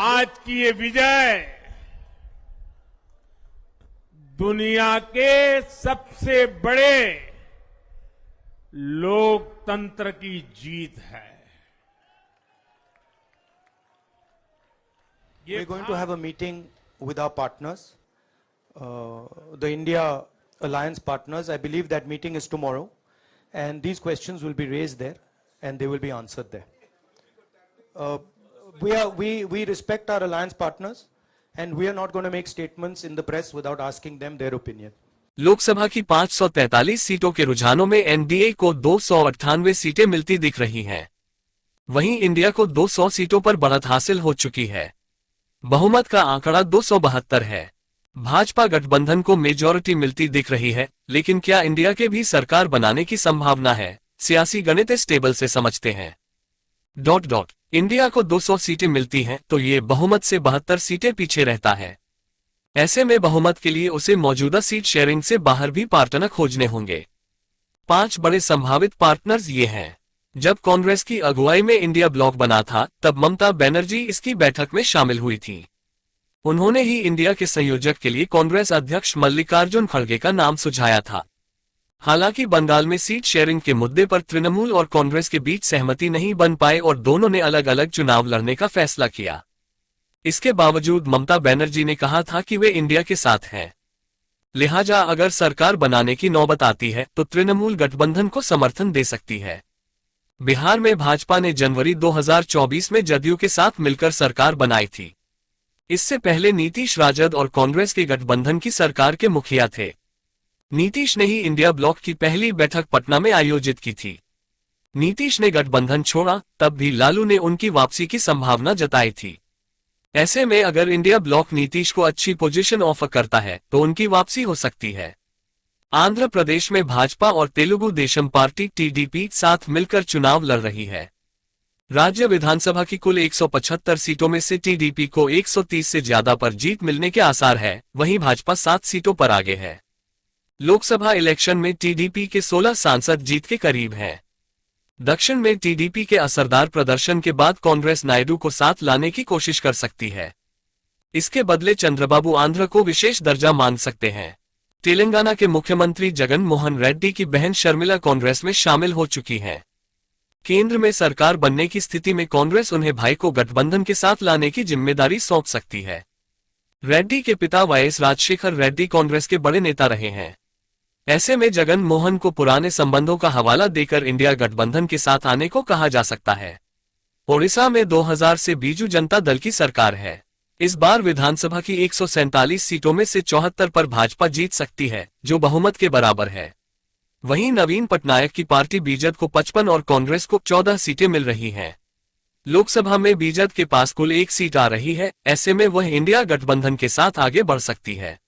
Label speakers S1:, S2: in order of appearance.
S1: आज की ये विजय दुनिया के सबसे बड़े लोकतंत्र की जीत है।
S2: We're going to have a meeting with our partners, the India Alliance partners. I believe that meeting is tomorrow, and these questions will be raised there, and they will be answered there. We respect our alliance partners, and we are not going to make statements in the press without asking them their opinion.
S3: Lok Sabha की 543 सीटों के रुझानों में NDA को 298 सीटें मिलती दिख रही हैं। वहीं इंडिया को 200 सीटों पर बढ़त हासिल हो चुकी है। बहुमत का आंकड़ा 272 है। भाजपा गठबंधन को मेजॉरिटी मिलती दिख रही है, लेकिन क्या इंडिया के भी सरकार बनाने की संभावना है? सियासी गणित इस टेबल से समझते हैं। इंडिया को 200 सीटें मिलती हैं तो ये बहुमत से 72 सीटें पीछे रहता है। ऐसे में बहुमत के लिए उसे मौजूदा सीट शेयरिंग से बाहर भी पार्टनर खोजने होंगे। 5 बड़े संभावित पार्टनर्स ये हैं। जब कांग्रेस की अगुवाई में इंडिया ब्लॉक बना था, तब ममता बनर्जी इसकी बैठक में शामिल हुई थी। उन्होंने ही इंडिया के संयोजक के लिए कांग्रेस अध्यक्ष मल्लिकार्जुन खड़गे का नाम सुझाया था। हालांकि बंगाल में सीट शेयरिंग के मुद्दे पर तृणमूल और कांग्रेस के बीच सहमति नहीं बन पाए और दोनों ने अलग अलग चुनाव लड़ने का फैसला किया। इसके बावजूद ममता बनर्जी ने कहा था कि वे इंडिया के साथ हैं। लिहाजा अगर सरकार बनाने की नौबत आती है तो तृणमूल गठबंधन को समर्थन दे सकती है। बिहार में भाजपा ने जनवरी 2024 में जदयू के साथ मिलकर सरकार बनाई थी। इससे पहले नीतीश राजद और कांग्रेस के गठबंधन की सरकार के मुखिया थे। नीतीश ने ही इंडिया ब्लॉक की पहली बैठक पटना में आयोजित की थी। नीतीश ने गठबंधन छोड़ा, तब भी लालू ने उनकी वापसी की संभावना जताई थी। ऐसे में अगर इंडिया ब्लॉक नीतीश को अच्छी पोजीशन ऑफर करता है तो उनकी वापसी हो सकती है। आंध्र प्रदेश में भाजपा और तेलुगु देशम पार्टी टीडीपी साथ मिलकर चुनाव लड़ रही है। राज्य विधानसभा की कुल 175 सीटों में से टीडीपी को 130 से ज्यादा पर जीत मिलने के आसार है, वहीं भाजपा 7 सीटों पर आगे है। लोकसभा इलेक्शन में टीडीपी के 16 सांसद जीत के करीब हैं। दक्षिण में टीडीपी के असरदार प्रदर्शन के बाद कांग्रेस नायडू को साथ लाने की कोशिश कर सकती है। इसके बदले चंद्रबाबू आंध्र को विशेष दर्जा मांग सकते हैं। तेलंगाना के मुख्यमंत्री जगन मोहन रेड्डी की बहन शर्मिला कांग्रेस में शामिल हो चुकी हैं। केंद्र में सरकार बनने की स्थिति में कांग्रेस उन्हें भाई को गठबंधन के साथ लाने की जिम्मेदारी सौंप सकती है। रेड्डी के पिता वाईएस राजशेखर रेड्डी कांग्रेस के बड़े नेता रहे हैं। ऐसे में जगन मोहन को पुराने संबंधों का हवाला देकर इंडिया गठबंधन के साथ आने को कहा जा सकता है। ओडिशा में 2000 से बीजू जनता दल की सरकार है। इस बार विधानसभा की 147 सीटों में से 74 पर भाजपा जीत सकती है, जो बहुमत के बराबर है। वहीं नवीन पटनायक की पार्टी बीजेड को 55 और कांग्रेस को 14 सीटें मिल रही हैं। लोकसभा में बीजेड के पास कुल 1 सीट आ रही है। ऐसे में वह इंडिया गठबंधन के साथ आगे बढ़ सकती है।